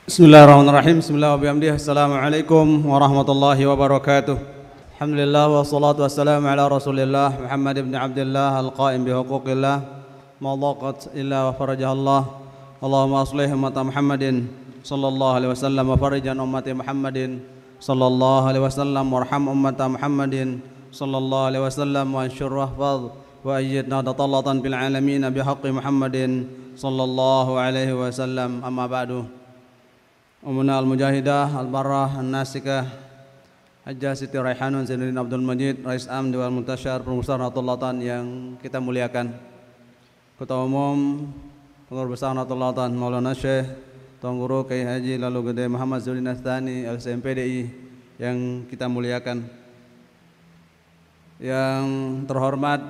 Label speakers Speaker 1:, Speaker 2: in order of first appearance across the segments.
Speaker 1: Bismillahirrahmanirrahim. Bismillahirrahmanirrahim. Assalamualaikum warahmatullahi wabarakatuh. Alhamdulillah wassalatu wassalamu ala Rasulillah Muhammad ibn Abdullah al-qaim bi huquqillah ma dhaqat illa wa farajahallah. Allahumma aslih umat Muhammadin sallallahu alaihi wasallam wa farijan ummati Muhammadin sallallahu alaihi wasallam warham umat Muhammadin sallallahu alaihi wasallam wa anshur wahfaz wa ayyidna datallatan bil alamin bi haqqi Muhammadin sallallahu alaihi wasallam. Amma ba'du. Ummuna al-mujahidah al-barrah an-nasikah Hajjah Siti Raihanun Zainuddin Abdul Majid Rais Am Dewan Muntasyar Perusahaan Natulatan yang kita muliakan, Ketua Umum Pengurus Besar Natulatan Maulana Syekh Tuan Guru Kiai Haji Lalu Gede Muhammad Zuddin Astani LCMPDI yang kita muliakan, yang terhormat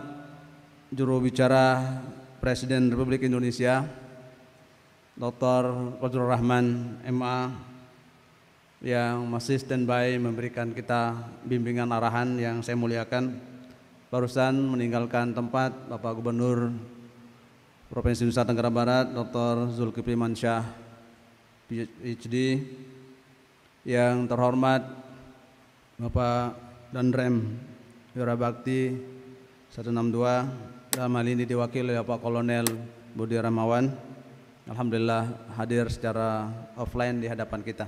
Speaker 1: Juru Bicara Presiden Republik Indonesia Dr. Fadzlur Rahman MA yang masih standby memberikan kita bimbingan arahan yang saya muliakan. Barusan meninggalkan tempat Bapak Gubernur Provinsi Nusa Tenggara Barat Dr. Zulkifli Mansyah PhD, yang terhormat Bapak Danrem Wirabakti 162, dalam hal ini diwakili oleh Bapak Kolonel Budi Ramawan. Alhamdulillah hadir secara offline di hadapan kita.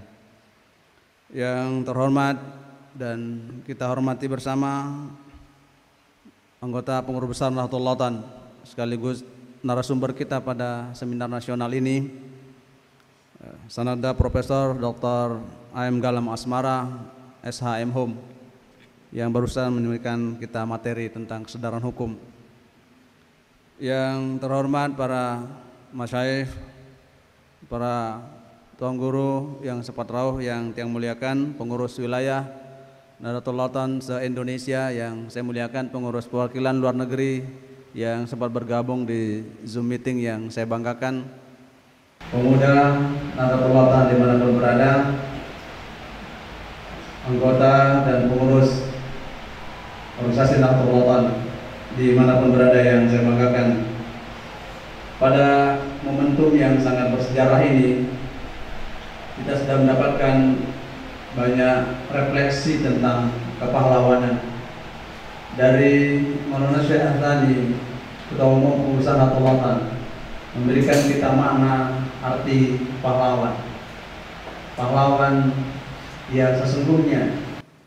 Speaker 1: Yang terhormat dan kita hormati bersama anggota pengurus besar Nahdlatul sekaligus narasumber kita pada seminar nasional ini, Sanada Profesor Dr. A.M. Galam Asmara SHM Hum, yang barusan memberikan kita materi tentang kesadaran hukum. Yang terhormat para masyayikh, para tuan guru yang sempat rawuh yang tiang muliakan, pengurus wilayah Nahdlatul Ulama se-Indonesia yang saya muliakan, pengurus perwakilan luar negeri yang sempat bergabung di Zoom meeting yang saya banggakan, pemuda Nahdlatul Ulama dimanapun berada, anggota dan pengurus organisasi Nahdlatul Ulama dimanapun berada yang saya banggakan. Pada momentum yang sangat bersejarah ini, kita sudah mendapatkan banyak refleksi tentang kepahlawanan dari Maulana Syekh Astani, Ketua Umum Perusahaan Natulatan, memberikan kita makna arti pahlawan. Pahlawan yang sesungguhnya,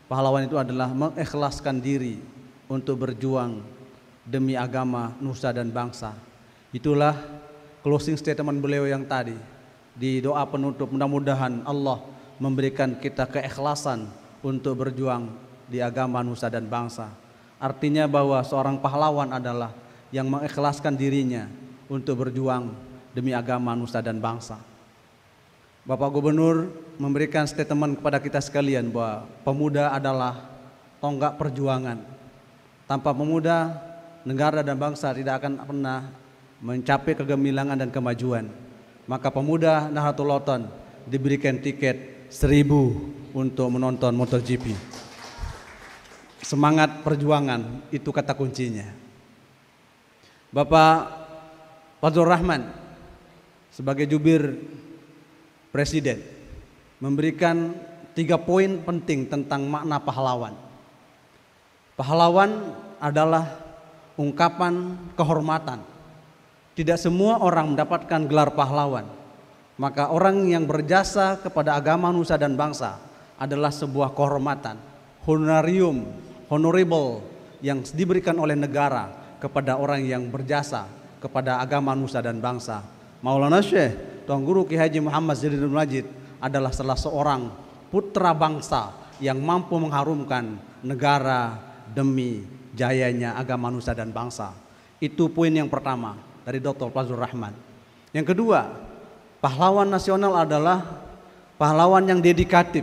Speaker 1: pahlawan itu adalah mengikhlaskan diri untuk berjuang demi agama, nusa dan bangsa. Itulah closing statement beliau yang tadi di doa penutup. Mudah-mudahan Allah memberikan kita keikhlasan untuk berjuang di agama, nusa dan bangsa. Artinya bahwa seorang pahlawan adalah yang mengikhlaskan dirinya untuk berjuang demi agama, nusa dan bangsa. Bapak Gubernur memberikan statement kepada kita sekalian bahwa pemuda adalah tonggak perjuangan. Tanpa pemuda, negara dan bangsa tidak akan pernah mencapai kegemilangan dan kemajuan. Maka pemuda Nahdlatul Ulama diberikan tiket 1.000 untuk menonton MotoGP. Semangat perjuangan itu kata kuncinya. Bapak Fadzlur Rahman sebagai jubir presiden memberikan 3 poin penting tentang makna pahlawan. Pahlawan adalah ungkapan kehormatan. Tidak semua orang mendapatkan gelar pahlawan. Maka orang yang berjasa kepada agama, nusa dan bangsa adalah sebuah kehormatan, honorarium, honorable yang diberikan oleh negara kepada orang yang berjasa kepada agama, nusa dan bangsa. Maulana Syekh Tuan Guru Kiai Haji Muhammad Zuddin Abdul Majid adalah salah seorang putra bangsa yang mampu mengharumkan negara demi jayanya agama, nusa dan bangsa. Itu poin yang pertama dari Dr. Fadzlur Rahman. Yang kedua, pahlawan nasional adalah pahlawan yang dedikatif.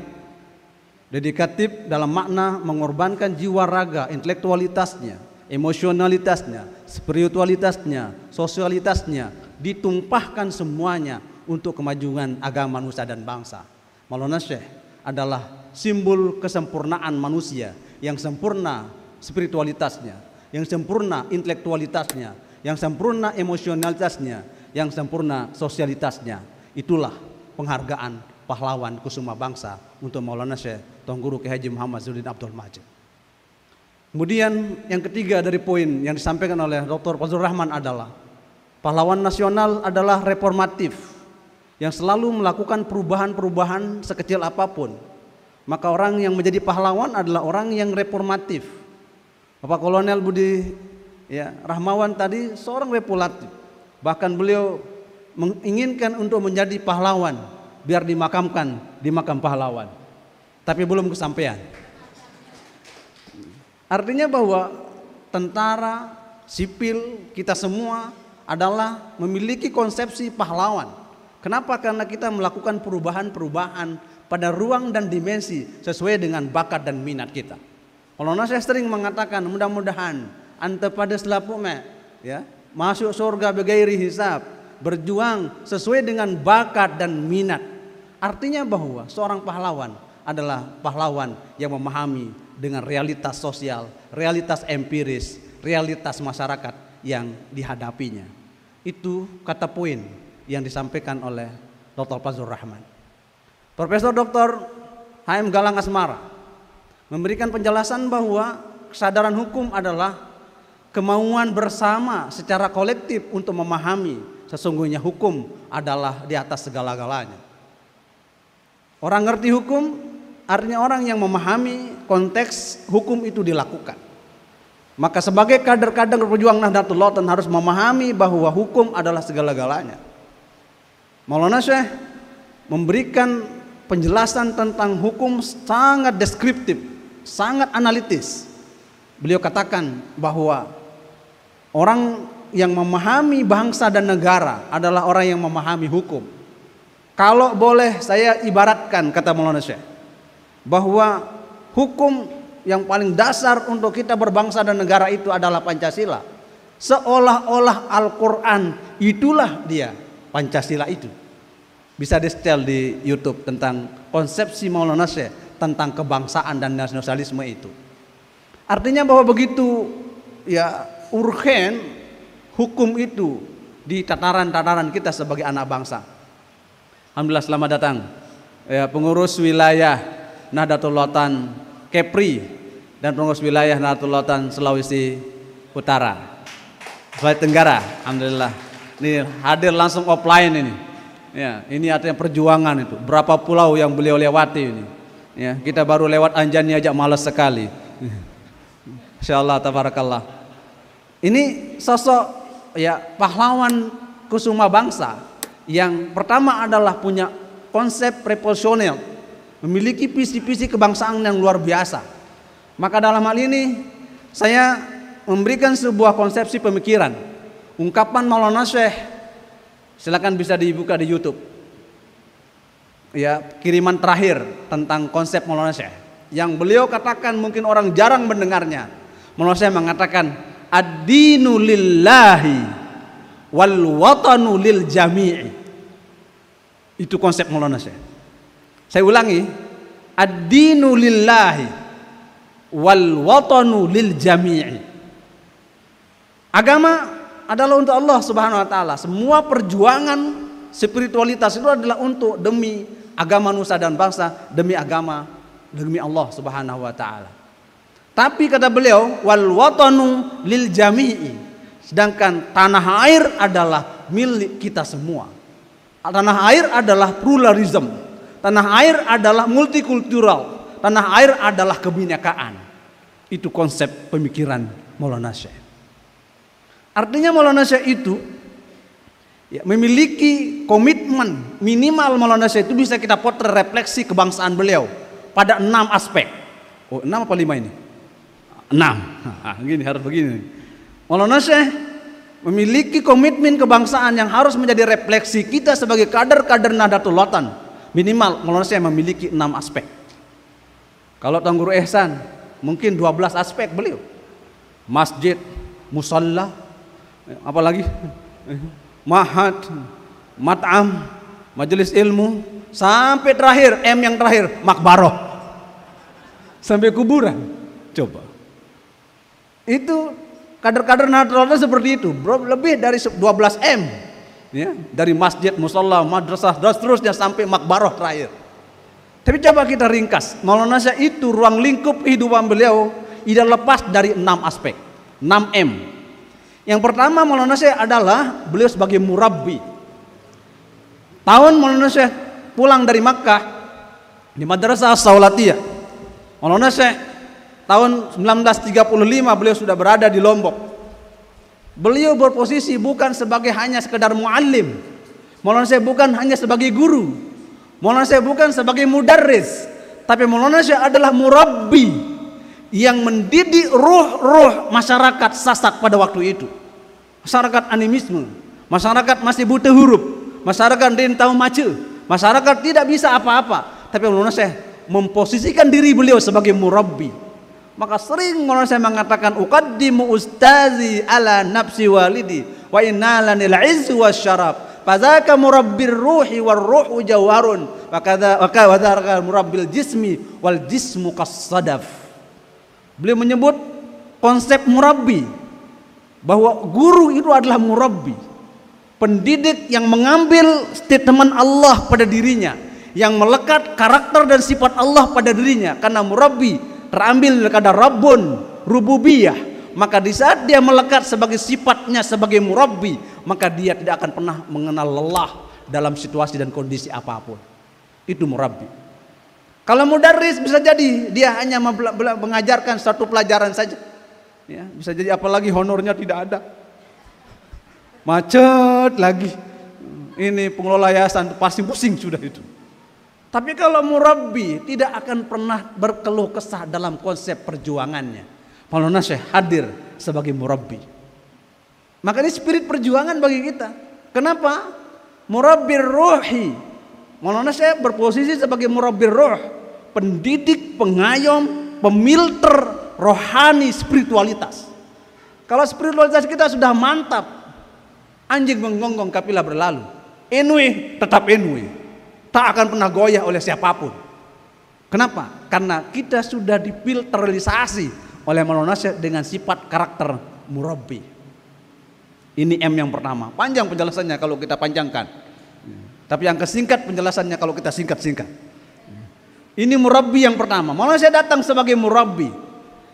Speaker 1: Dedikatif dalam makna mengorbankan jiwa raga, intelektualitasnya, emosionalitasnya, spiritualitasnya, sosialitasnya, ditumpahkan semuanya untuk kemajuan agama, nusa dan bangsa. Maulana Syekh adalah simbol kesempurnaan manusia yang sempurna spiritualitasnya, yang sempurna intelektualitasnya, yang sempurna emosionalitasnya, yang sempurna sosialitasnya. Itulah penghargaan pahlawan kusuma bangsa untuk Maulana Syekh Tuan Guru Kiai Haji Muhammad Zainuddin Abdul Majid. Kemudian yang ketiga dari poin yang disampaikan oleh Dr. Fazlur Rahman adalah pahlawan nasional adalah reformatif yang selalu melakukan perubahan-perubahan sekecil apapun. Maka orang yang menjadi pahlawan adalah orang yang reformatif. Bapak Kolonel Budi Rahmawan tadi seorang reformatif. Bahkan beliau menginginkan untuk menjadi pahlawan biar dimakamkan di makam pahlawan. Tapi belum kesampaian. Artinya bahwa tentara, sipil, kita semua adalah memiliki konsepsi pahlawan. Kenapa? Karena kita melakukan perubahan-perubahan pada ruang dan dimensi sesuai dengan bakat dan minat kita. Maulana Syekh sering mengatakan mudah-mudahan anta pada selapuknya masuk surga bagairi hisab, berjuang sesuai dengan bakat dan minat. Artinya bahwa seorang pahlawan adalah pahlawan yang memahami dengan realitas sosial, realitas empiris, realitas masyarakat yang dihadapinya. Itu kata poin yang disampaikan oleh Dr. Fazlur Rahman. Profesor Dr. H.M. Galang Asmara memberikan penjelasan bahwa kesadaran hukum adalah kemauan bersama secara kolektif untuk memahami sesungguhnya hukum adalah di atas segala-galanya. Orang ngerti hukum artinya orang yang memahami konteks hukum itu dilakukan. Maka sebagai kader-kader pejuang Nahdlatul Ulama harus memahami bahwa hukum adalah segala-galanya. Maulana Syekh memberikan penjelasan tentang hukum sangat deskriptif, sangat analitis. Beliau katakan bahwa orang yang memahami bangsa dan negara adalah orang yang memahami hukum. Kalau boleh saya ibaratkan, kata Maulana Syekh, bahwa hukum yang paling dasar untuk kita berbangsa dan negara itu adalah Pancasila. Seolah-olah Al-Quran itulah dia Pancasila itu. Bisa di-setel di YouTube tentang konsepsi Maulana Syekh tentang kebangsaan dan nasionalisme itu. Artinya bahwa begitu urgen hukum itu di tataran-tataran kita sebagai anak bangsa. Alhamdulillah selamat datang pengurus wilayah Nahdlatul Ulama Kepri dan pengurus wilayah Nahdlatul Ulama Sulawesi Utara, Sulawesi Tenggara. Alhamdulillah ini hadir langsung offline ini. Ini artinya perjuangan itu. Berapa pulau yang beliau lewati ini. Kita baru lewat Anjani aja malas sekali. Insyaallah tabarakallah. Ini sosok pahlawan kusuma bangsa yang pertama adalah punya konsep revolusioner, memiliki visi-visi kebangsaan yang luar biasa. Maka dalam hal ini saya memberikan sebuah konsepsi pemikiran, ungkapan Maulana Syekh. Silakan bisa dibuka di YouTube. Kiriman terakhir tentang konsep Maulana Syekh yang beliau katakan mungkin orang jarang mendengarnya. Maulana Syekh mengatakan ad-dinu lillahi wal watanu lil jami'i. Itu konsep Maulana Syekh. Saya ulangi, ad-dinu lillahi wal watanu lil jami'i. Agama adalah untuk Allah Subhanahu wa taala. Semua perjuangan spiritualitas itu adalah untuk demi agama nusa dan bangsa, demi agama, demi Allah Subhanahu wa taala. Tapi kata beliau wal watanu lil jami'i. Sedangkan tanah air adalah milik kita semua. Tanah air adalah pluralism. Tanah air adalah multikultural. Tanah air adalah kebinekaan. Itu konsep pemikiran Maulana Syekh. Artinya Maulana Syekh itu memiliki komitmen minimal. Maulana Syekh itu bisa kita potret refleksi kebangsaan beliau pada 6 aspek. 6 apa 5 ini? 6. Gini harus begini. Maulana Syekh memiliki komitmen kebangsaan yang harus menjadi refleksi kita sebagai kader-kader Nahdlatul Ulama. Minimal Maulana Syekh memiliki 6 aspek. Kalau Tuan Guru Ihsan mungkin 12 aspek beliau. Masjid, musalla, apalagi mahad, mat'am, majelis ilmu, sampai terakhir yang terakhir makbaroh, sampai kuburan. Coba itu kader-kader Nahdlatul Ulama seperti itu, bro, lebih dari 12 dari masjid, musalla, madrasah dan seterusnya sampai makbaroh terakhir.
Speaker 2: Tapi coba kita ringkas, Maulana Syekh itu ruang lingkup kehidupan beliau tidak lepas dari 6 aspek, 6M. Yang pertama Maulana Syekh adalah beliau sebagai murabbi. Tahun Maulana Syekh pulang dari Makkah di Madrasah Saulatiyah, Maulana Syekh tahun 1935 beliau sudah berada di Lombok. Beliau berposisi bukan sebagai hanya sekedar muallim. Maulana Syekh bukan hanya sebagai guru. Maulana Syekh bukan sebagai mudarris, tapi Maulana Syekh adalah murabbi yang mendidik ruh-ruh masyarakat Sasak pada waktu itu. Masyarakat animisme, masyarakat masih buta huruf, masyarakat rintau mace, masyarakat tidak bisa apa-apa. Tapi Maulana Syekh memposisikan diri beliau sebagai murabbi. Maka sering Maulana Syekh mengatakan, uqaddimu ustazi ala nafsi walidi wa innala nil izzi wasyarab. Fadzaka murabbir ruhi war ruhu jawharun wa kadza murabbil jismi wal jismu kassadaf. Beliau menyebut konsep murabbi, bahwa guru itu adalah murabbi, pendidik yang mengambil statement Allah pada dirinya, yang melekat karakter dan sifat Allah pada dirinya. Karena murabbi terambil dari kata rabbun, rububiyah. Maka di saat dia melekat sebagai sifatnya sebagai murabbi, maka dia tidak akan pernah mengenal lelah dalam situasi dan kondisi apapun. Itu murabbi. Kalau mudarris bisa jadi dia hanya mengajarkan satu pelajaran saja, ya, bisa jadi apalagi honornya tidak ada, macet lagi, ini pengelola yayasan pasti pusing sudah itu. Tapi kalau murabbi tidak akan pernah berkeluh kesah dalam konsep perjuangannya. Maulana Syekh hadir sebagai murabbi. Maka ini spirit perjuangan bagi kita. Kenapa? Murabbir ruhi. Maulana Syekh berposisi sebagai murabbir ruh, pendidik, pengayom, pemilter rohani spiritualitas. Kalau spiritualitas kita sudah mantap, anjing menggonggong kapilah berlalu. Enui tetap enui, tak akan pernah goyah oleh siapapun. Kenapa? Karena kita sudah difilterisasi oleh Maulana Syekh dengan sifat karakter murabbi. Ini M yang pertama. Panjang penjelasannya kalau kita panjangkan, tapi yang kesingkat penjelasannya kalau kita singkat-singkat. Ini murabbi yang pertama. Maulana Syekh datang sebagai murabbi.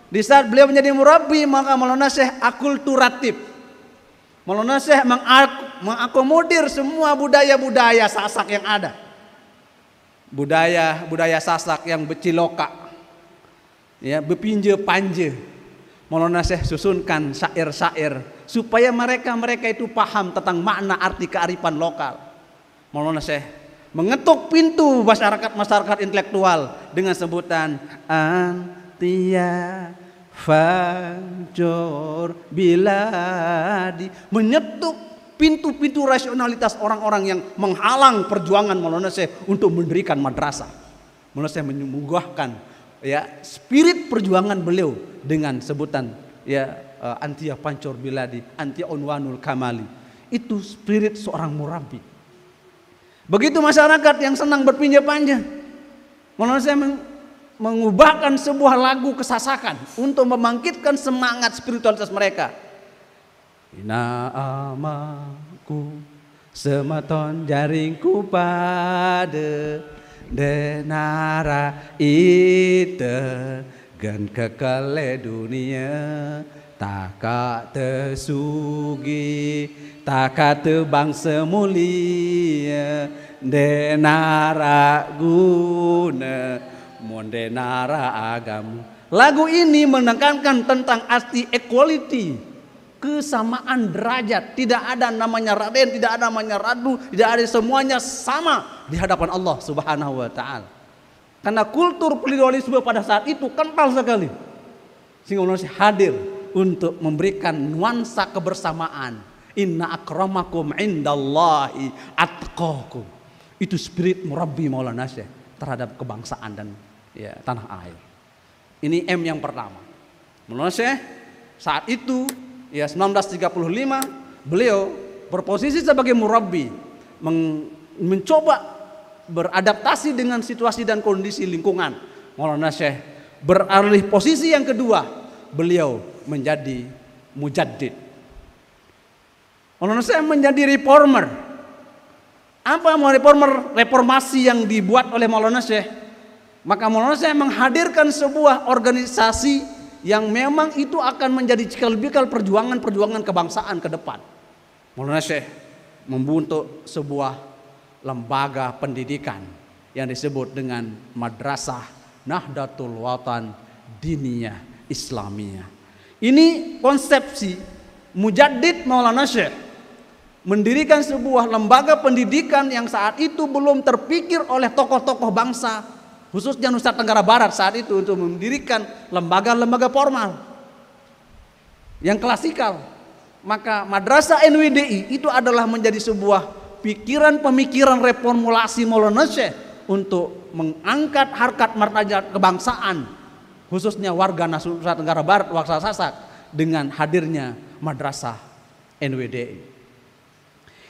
Speaker 2: Di saat beliau menjadi murabbi, maka Maulana Syekh akulturatif. Maulana Syekh mengakomodir semua budaya-budaya Sasak yang ada. Budaya Sasak yang beciloka, ya, bepinje panje. Maulana Syekh susunkan syair-syair supaya mereka itu paham tentang makna arti kearifan lokal. Maulana Syekh mengetuk pintu masyarakat intelektual dengan sebutan antia fajor biladi, menyetuk pintu-pintu rasionalitas orang-orang yang menghalang perjuangan Maulana Syekh untuk mendirikan madrasah. Maulana Syekh menyembuhkan, ya, spirit perjuangan beliau dengan sebutan, ya, antia pancor biladi, antia unwanul kamali. Itu spirit seorang murabbi. Begitu masyarakat yang senang berpinjam-panjam, Maulana Syekh mengubahkan sebuah lagu kesasakan untuk membangkitkan semangat spiritualitas mereka. Ina amaku sematon jaringku pada denara ite gan kekale dunia taka tesugi taka tebang semulia denara guna mon denara agamu. Lagu ini menekankan tentang arti equality, kesamaan derajat. Tidak ada namanya Raden, tidak ada namanya Radu, tidak ada, semuanya sama di hadapan Allah Subhanahu wa taala. Karena kultur pluralisme pada saat itu kental sekali. Sehingga Maulana Syekh hadir untuk memberikan nuansa kebersamaan. Inna akramakum indallahi atqakum. Itu spirit murabbi Maulana Syekh terhadap kebangsaan dan, ya, tanah air. Ini M yang pertama. Maulana Syekh saat itu, ya, 1935 beliau berposisi sebagai murabbi, mencoba beradaptasi dengan situasi dan kondisi lingkungan. Maulana Syekh beralih posisi yang kedua, beliau menjadi mujaddid. Maulana Syekh menjadi reformer. Apa mau reformer? Reformasi yang dibuat oleh Maulana Syekh Maka Maulana Syekh menghadirkan sebuah organisasi yang memang itu akan menjadi cikal perjuangan kebangsaan ke depan. Maulana Syekh membentuk sebuah lembaga pendidikan yang disebut dengan Madrasah Nahdlatul Watan Diniyah Islamiyah. Ini konsepsi Mujaddid Maulana Syekh mendirikan sebuah lembaga pendidikan yang saat itu belum terpikir oleh tokoh-tokoh bangsa, khususnya Nusa Tenggara Barat saat itu, untuk mendirikan lembaga-lembaga formal yang klasikal. Maka Madrasah NWDI itu adalah menjadi sebuah pemikiran reformulasi Maulana Syekh untuk mengangkat harkat martabat kebangsaan, khususnya warga Nusa Tenggara Barat, Waksa Sasak, dengan hadirnya Madrasah NWDI.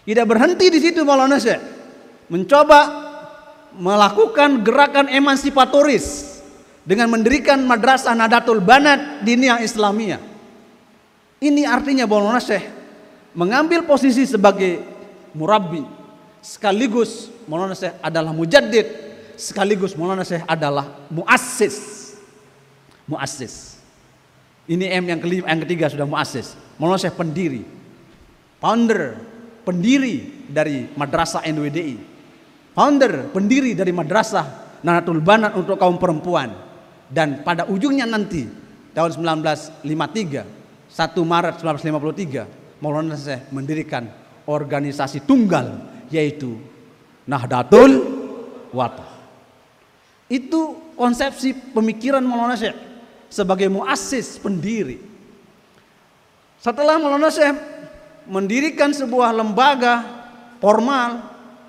Speaker 2: Tidak berhenti di situ, Maulana Syekh mencoba melakukan gerakan emansipatoris dengan mendirikan Madrasah Nahdlatul Banat Diniyah Islamiyah. Ini artinya Maulana Syekh mengambil posisi sebagai murabbi, sekaligus Maulana Syekh adalah mujaddid, sekaligus Maulana Syekh adalah muassis. Ini M yang ketiga sudah muassis. Maulana Syekh pendiri dari Madrasah NWDI, pendiri dari Madrasah Nahdlatul Banat untuk kaum perempuan. Dan pada ujungnya nanti tahun 1953, 1 Maret 1953, Maulana Syekh mendirikan organisasi tunggal, yaitu Nahdlatul Watan. Itu konsepsi pemikiran Maulana Syekh sebagai muassis, pendiri. Setelah Maulana Syekh mendirikan sebuah lembaga formal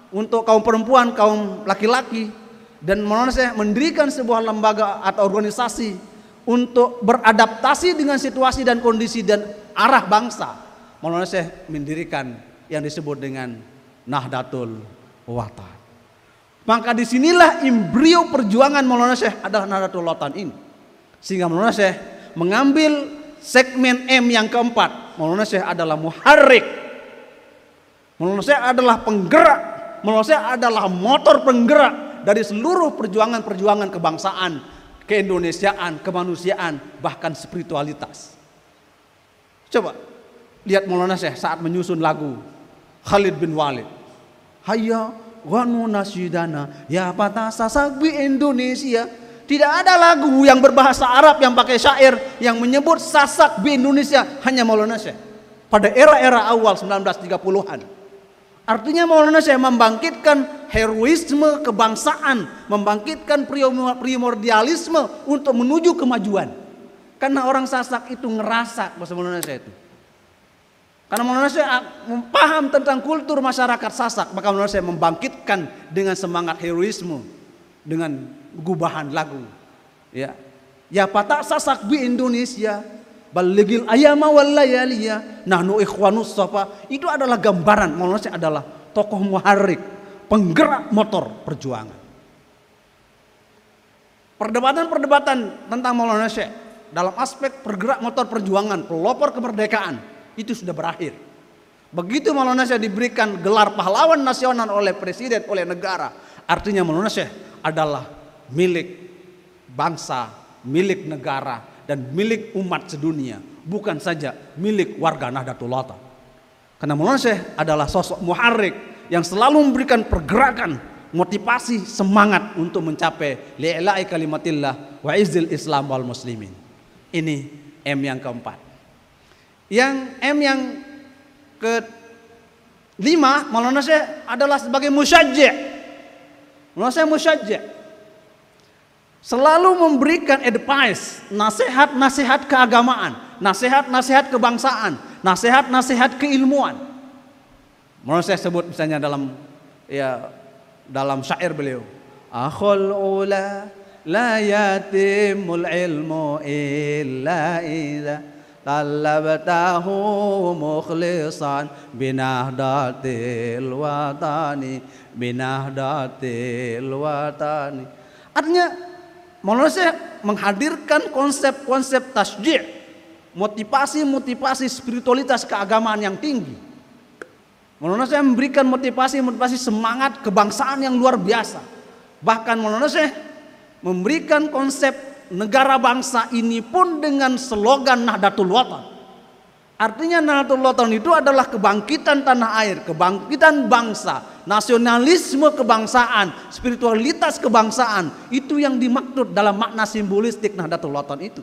Speaker 2: untuk kaum perempuan, kaum laki-laki, dan Maulana Syekh mendirikan sebuah lembaga atau organisasi untuk beradaptasi dengan situasi dan kondisi dan arah bangsa. Maulana Syekh mendirikan yang disebut dengan Nahdlatul Watan. Maka disinilah embrio perjuangan Maulana Syekh adalah Nahdlatul Watan ini. Sehingga Maulana Syekh mengambil segmen M yang keempat. Maulana Syekh adalah muharrik. Maulana Syekh adalah penggerak. Maulana Syekh adalah motor penggerak dari seluruh perjuangan kebangsaan, keindonesiaan, kemanusiaan, bahkan spiritualitas. Coba lihat Maulana Syekh saat menyusun lagu Khalid bin Walid. Hayya wanu nasyidana ya patah sasak bi Indonesia. Tidak ada lagu yang berbahasa Arab yang pakai syair yang menyebut sasak bi Indonesia, hanya Maulana Syekh pada era-era awal 1930-an. Artinya Maulana Syekh membangkitkan heroisme kebangsaan, membangkitkan primordialisme untuk menuju kemajuan. Karena orang Sasak itu ngerasa bahasa Maulana Syekh itu. Karena Maulana Syekh paham tentang kultur masyarakat Sasak, maka Maulana Syekh membangkitkan dengan semangat heroisme, dengan gubahan lagu. Ya patah Sasak bi Indonesia, baligil ayama wal layaliya, nahnu ikhwanus safa. Itu adalah gambaran Maulana Syekh adalah tokoh muharrik, penggerak motor perjuangan. Perdebatan tentang Maulana Syekh dalam aspek pergerak motor perjuangan, pelopor kemerdekaan, itu sudah berakhir. Begitu Maulana Syekh diberikan gelar pahlawan nasional oleh presiden, oleh negara, artinya Maulana Syekh adalah milik bangsa, milik negara, dan milik umat sedunia, bukan saja milik warga Nahdlatul Watan. Karena Maulana Syekh adalah sosok muharrik yang selalu memberikan pergerakan, motivasi, semangat untuk mencapai li'la'i kalimatillah wa izzil Islam wal muslimin. Ini M yang keempat. Yang M yang kelima, Maulana Syekh adalah sebagai musyajji'. Maulana Syekh musyajji', selalu memberikan advice, nasihat-nasihat keagamaan, nasihat-nasihat kebangsaan, nasihat-nasihat keilmuan. Maulana Syekh sebut misalnya dalam syair beliau, akhul ula la yatimul ilmu illa idza talabtahu mukhlisan binahdatil watani. Artinya Maulana Syekh menghadirkan konsep-konsep tasjih, motivasi spiritualitas keagamaan yang tinggi. Maulana Syekh memberikan motivasi semangat kebangsaan yang luar biasa. Bahkan Maulana Syekh memberikan konsep negara bangsa ini pun dengan slogan Nahdlatul Wathon. Artinya Nahdlatul Wathon itu adalah kebangkitan tanah air, kebangkitan bangsa, nasionalisme kebangsaan, spiritualitas kebangsaan. Itu yang dimaksud dalam makna simbolistik Nahdlatul Wathon itu.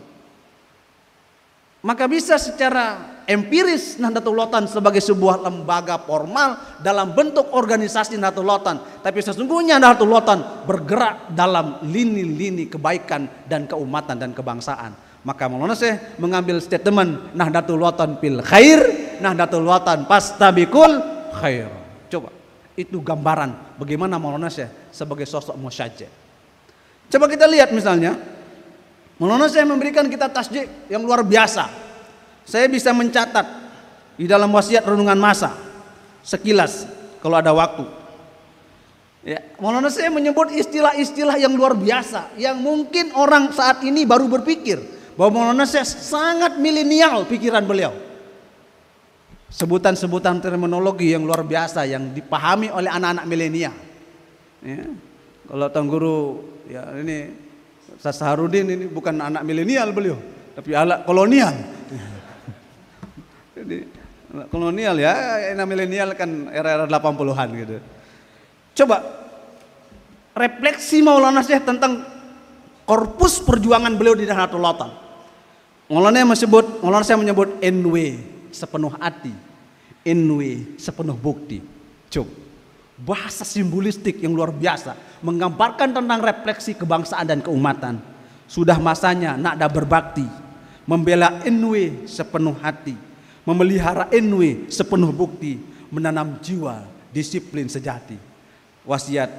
Speaker 2: Maka bisa secara empiris Nahdlatul Wathon sebagai sebuah lembaga formal dalam bentuk organisasi Nahdlatul Wathon, tapi sesungguhnya Nahdlatul Wathon bergerak dalam lini-lini kebaikan dan keumatan dan kebangsaan. Maka Maulana Syekh mengambil statement Nahdlatul Wathon fil khair, Nahdlatul Wathon fastabiqul khair. Coba, itu gambaran bagaimana Maulana Syekh sebagai sosok musyajjah. Coba kita lihat misalnya Maulana Syekh memberikan kita tasjih yang luar biasa. Saya bisa mencatat di dalam wasiat renungan masa sekilas kalau ada waktu. Ya, Maulana Syekh menyebut istilah-istilah yang luar biasa yang mungkin orang saat ini baru berpikir bahwa Maulana Syekh sangat milenial pikiran beliau. Sebutan-sebutan terminologi yang luar biasa yang dipahami oleh anak-anak milenial. Ya, kalau Tuan Guru ya ini Ustaz Saharudin ini bukan anak milenial beliau, tapi anak kolonial. Jadi anak kolonial ya, anak milenial kan era-era 80-an gitu. Coba refleksi Maulana Syekh tentang korpus perjuangan beliau di Nahdlatul Wathon. Maulana Syekh menyebut NW sepenuh hati, NW sepenuh bukti. Coba bahasa simbolistik yang luar biasa menggambarkan tentang refleksi kebangsaan dan keumatan. Sudah masanya Nakda berbakti, membela NW sepenuh hati, memelihara NW sepenuh bukti, menanam jiwa disiplin sejati. Wasiat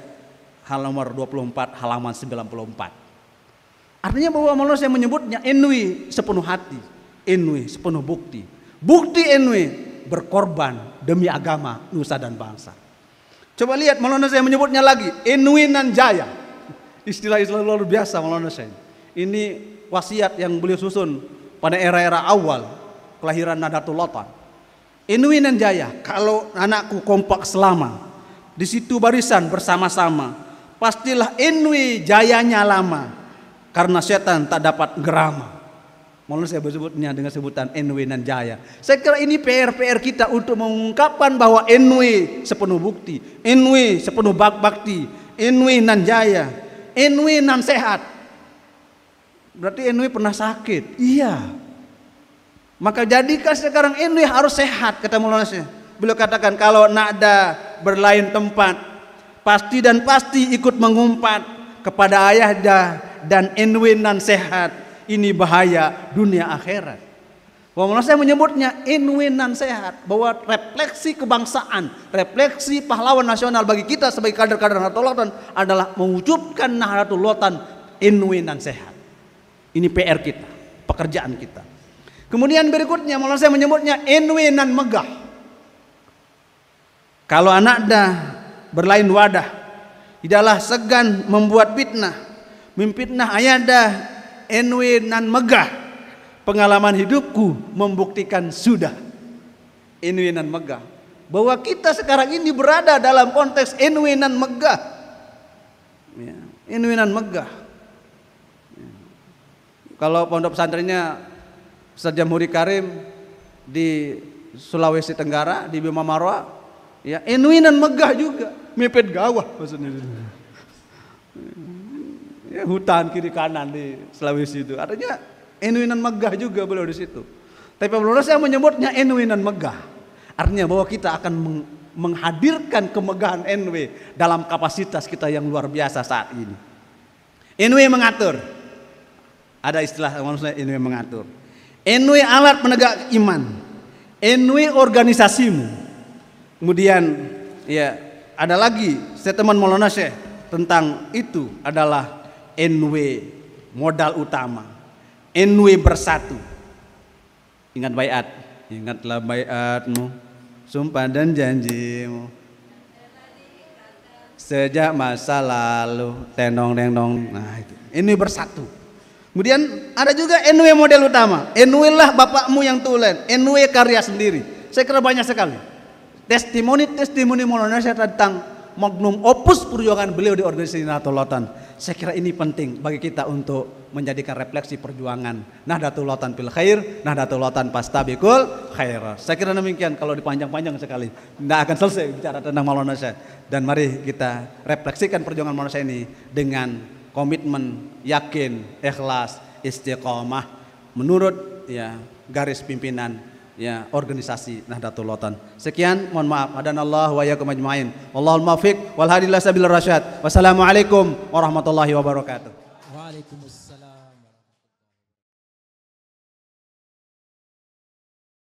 Speaker 2: halaman 24 halaman 94. Artinya bahwa Maulana Syekh menyebutnya NW sepenuh hati, NW sepenuh bukti. Bukti NW berkorban demi agama, nusa dan bangsa. Coba lihat Maulana Syekh menyebutnya lagi NW nan jaya. Istilah-istilah luar biasa Maulana Syekh. Ini wasiat yang beliau susun pada era-era awal kelahiran Nahdlatul Wathon. NW nan jaya, kalau anakku kompak selama di situ barisan bersama-sama, pastilah NW jayanya lama, karena setan tak dapat gerama. Maulana Syekh bersebutnya dengan sebutan NW nan jaya. Saya kira ini PR kita untuk mengungkapkan bahwa NW sepenuh bukti, NW sepenuh bakti, NW nan jaya, NW nan sehat. Berarti NW pernah sakit. Iya. Maka jadikan sekarang NW harus sehat, kata Maulana Syekh. Beliau katakan kalau Nakda berlain tempat, pasti dan pasti ikut mengumpat kepada ayahda dan NW nan sehat. Ini bahaya dunia akhirat. Maulana Syekh menyebutnya NW nan sehat, bahwa refleksi kebangsaan, refleksi pahlawan nasional bagi kita sebagai kader-kader Nahdlatul Wathon adalah mewujudkan Nahdlatul Wathon NW nan sehat. Ini PR kita, pekerjaan kita. Kemudian berikutnya Maulana Syekh menyebutnya NW nan megah. Kalau Nakda berlain wadah, tidaklah segan membuat fitnah, memfitnah ayahda. NW nan megah, pengalaman hidupku membuktikan sudah. NW nan megah, bahwa kita sekarang ini berada dalam konteks NW nan megah, ya, NW nan megah. Ya. Kalau pondok pesantrennya Ustaz Jamhuri Karim di Sulawesi Tenggara di Bima Marwa, ya NW nan megah juga, mepet gawah maksudnya. Ya, hutan kiri kanan di Sulawesi itu, artinya NW nan megah juga beliau di situ. Tapi Maulana Syekh menyebutnya NW nan megah, artinya bahwa kita akan menghadirkan kemegahan NW dalam kapasitas kita yang luar biasa saat ini. NW mengatur, ada istilah maksudnya NW mengatur. NW alat penegak iman, NW organisasimu. Kemudian ya ada lagi statement Maulana Syekh tentang itu adalah NW modal utama, NW bersatu. Ingat baiat, ingatlah baiatmu, sumpah dan janjimu sejak masa lalu, tenong. Nah itu, NW bersatu. Kemudian ada juga NW model utama, NW lah bapakmu yang tulen, NW karya sendiri. Saya kira banyak sekali testimoni Maulana Syekh tentang magnum opus perjuangan beliau di organisasi Nahdlatul Wathon. Saya kira ini penting bagi kita untuk menjadikan refleksi perjuangan Nahdlatul Ulama fil khair, Nahdlatul Ulama fastabiqul khair. Saya kira demikian, kalau dipanjang-panjang sekali tidak akan selesai bicara tentang Maulana Syekh. Dan mari kita refleksikan perjuangan Maulana Syekh ini dengan komitmen, yakin, ikhlas, istiqomah menurut ya garis pimpinan ya organisasi Nahdlatul Ulama. Sekian, mohon maaf. Hadanallahu wa iyyakum ajmain. Wallahul muwaffiq wal hadi ila sabilir rasyad. Wassalamualaikum warahmatullahi wabarakatuh.
Speaker 3: Waalaikumsalam.